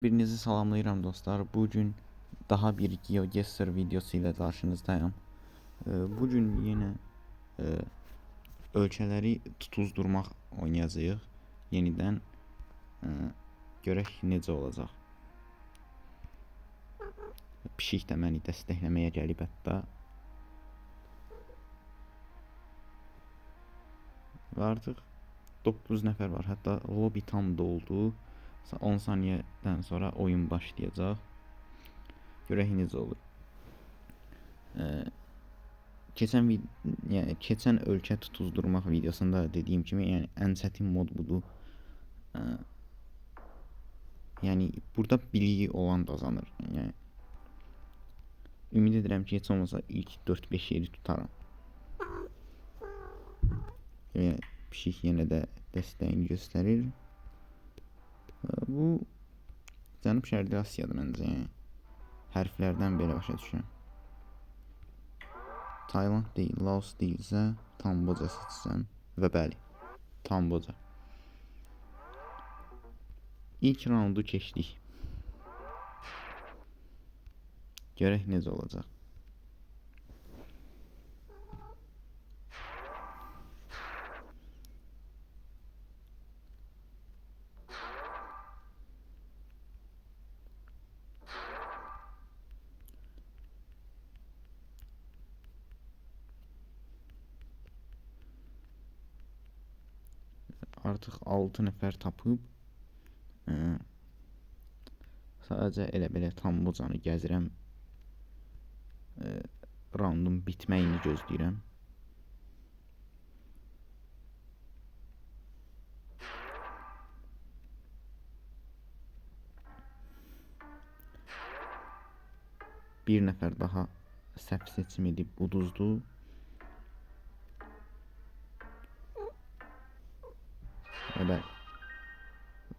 Birinizi salamlayıram dostlar. Bugün daha bir GeoGuessr videosu ile karşınızdayım. Bugün yine e, ölçeleri tutuzdurmaq oynayacağıq. Yenidən e, görək necə olacaq. Pişik də məni dəstəkləməyə gəlib hətta. Və artıq 9 nəfər var. Hətta lobby tam doldu. 10 saniyədən sonra oyun başlayacaq. Görək necə olur. Keçən ölkə tutuzdurmaq videosunda dediyim kimi, yəni ən çətin mod budur. Yəni burada biliyi olan qazanır. Yəni ümid edirəm ki, heç olmasa ilk 4-5 yeri tutaram. Pişik yenə də dəstəyini göstərir. Bu Cənub Şərqi Asiyadır məncə. Yəni hərflərdən belə başa düşürəm. Tayland deyil, Laos deyilsə Kamboca seçsən və bəli, Kamboca. İlk raundu keçdik. Görək necə olacaq. Artıq 6 nəfər tapıb sadəcə elə belə Kambocanı gəzirəm. Raundun bitməyini gözləyirəm. Bir nəfər daha səhv seçim edib uduzdu. Evet.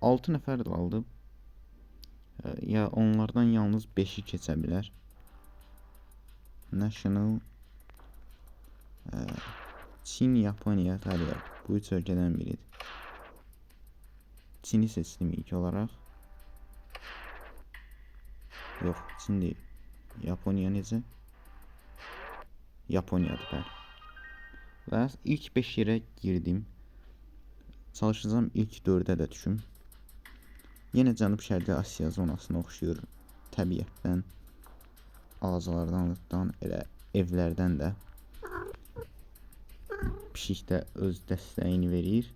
6 nəfər qaldı. Ya onlardan yalnız 5'i keçə bilər. National Çin, Yaponiya, Koreya. Bu üç ölkədən biridir. Çin'i seçdim ilk olarak. Yox, Çin deyil. Yaponiya necə? Yaponiyadır bəli. Və ilk 5 yerə girdim. Çalışacağım ilk 4'ə də düşüm. Yenə Cənub Şərqi Asiya zonasına oxşuyur. Təbiətdən, ağaclardan, elə evlərdən də. Pişik də öz dəstəyini verir.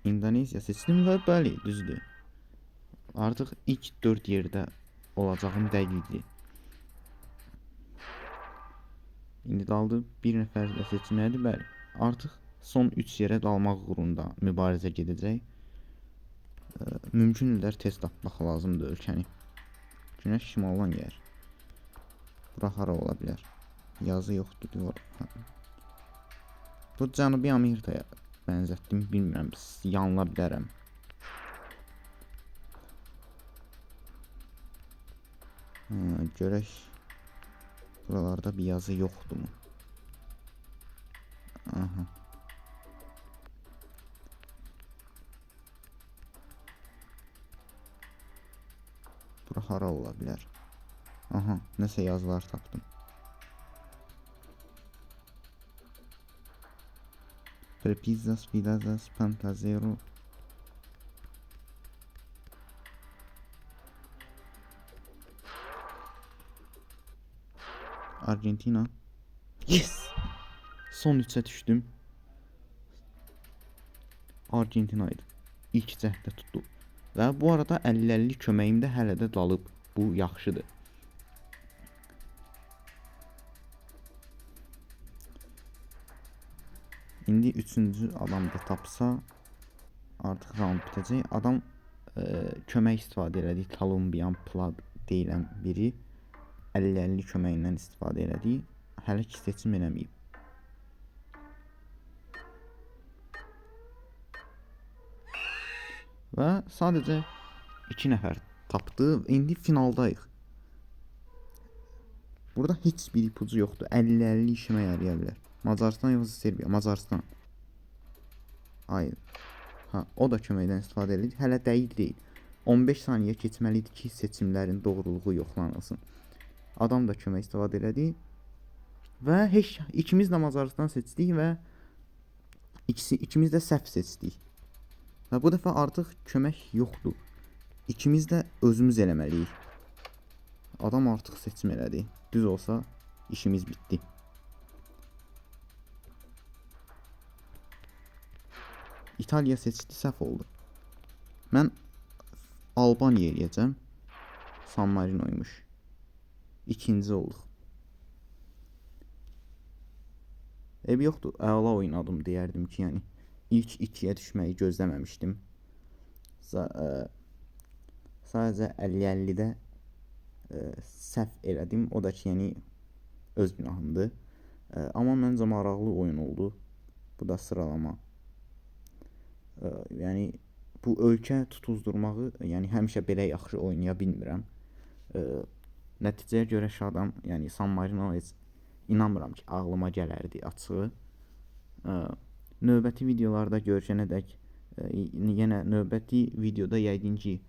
İndoneziya seçdim və bəli, düzdür. Artıq ilk 4 yerdə olacağım dəqiqdir. İndi daldı bir nəfər də seçməlidir, bəli. Artıq son 3 yerə dalmaq uğrunda mübarizə gedəcək. Mümkün ildər tez tapmaq lazımdır ölkəni. Günəş şimaldan gəlir. Bura hara ola bilər? Yazı yoxdur diyor. Bu Cənubi Amerikaya bənzətdim, bilmirəm, yanıla bilərəm. Görək buralarda bir yazı yoxdur mu? Aha. Bura hara ola bilər? Aha, nəsə yazılar tapdım. Prepizzas, filazas, pantazero. Argentina. Yes! Son 3'e düşdüm. Argentina idi. İlk cəhdə tutdu. Və bu arada 50-50 köməyim də hələ də dalıb. Bu yaxşıdır. İndi 3-cü adam da tapsa artıq round bitəcək. Adam kömək istifadə elədi. Colombian plug deyilən biri 50-50 köməyindən istifadə elədi. Hələ ki seçim eləməyib. Və sadəcə 2 nəfər tapdı. İndi finaldayıq. Burada heç bir ipucu yoxdur. 50-50 işimə yaraya bilər. Macaristan yoxsa Serbiya? Macaristan. Hayır. Ha, o da köməkdən istifadə edir. Hələ dəqiq deyil. 15 saniyə keçməlidir ki, seçimlərin doğruluğu yoxlanılsın. Adam da kömək istifadə elədi və heç ikimiz də Macaristan seçdik və ikimiz də səhv seçdik. Və bu dəfə artıq kömək yoxdur. İkimiz də özümüz eləməliyik. Adam artıq seçim elədi. Düz olsa işimiz bitdi. İtaliya seçdi, səhv oldu. Mən Albaniya eləyəcəm. San Marino'ymuş. İkinci olduq. Ev yoxdur, əla oynadım deyərdim ki, yəni ilk 2-yə düşməyi gözləməmişdim. Sadəcə 50-50-də səhv elədim. O da ki, yəni öz günahımdır. Amma məncə maraqlı oyun oldu. Bu da sıralama. Yəni bu ölkə tutuzdurmağı, yəni həmişə belə yaxşı oynaya bilmirəm. Nəticəyə görə şadam. Yəni San Marino heç inanmıram ki, ağlıma gələrdi açığı. Növbəti videolarda görüşənədək yenə növbəti videoda yəqin ki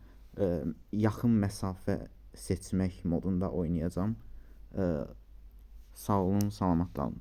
yaxın məsafə seçmək modunda oynayacağam. Sağ olun, salamat qalın.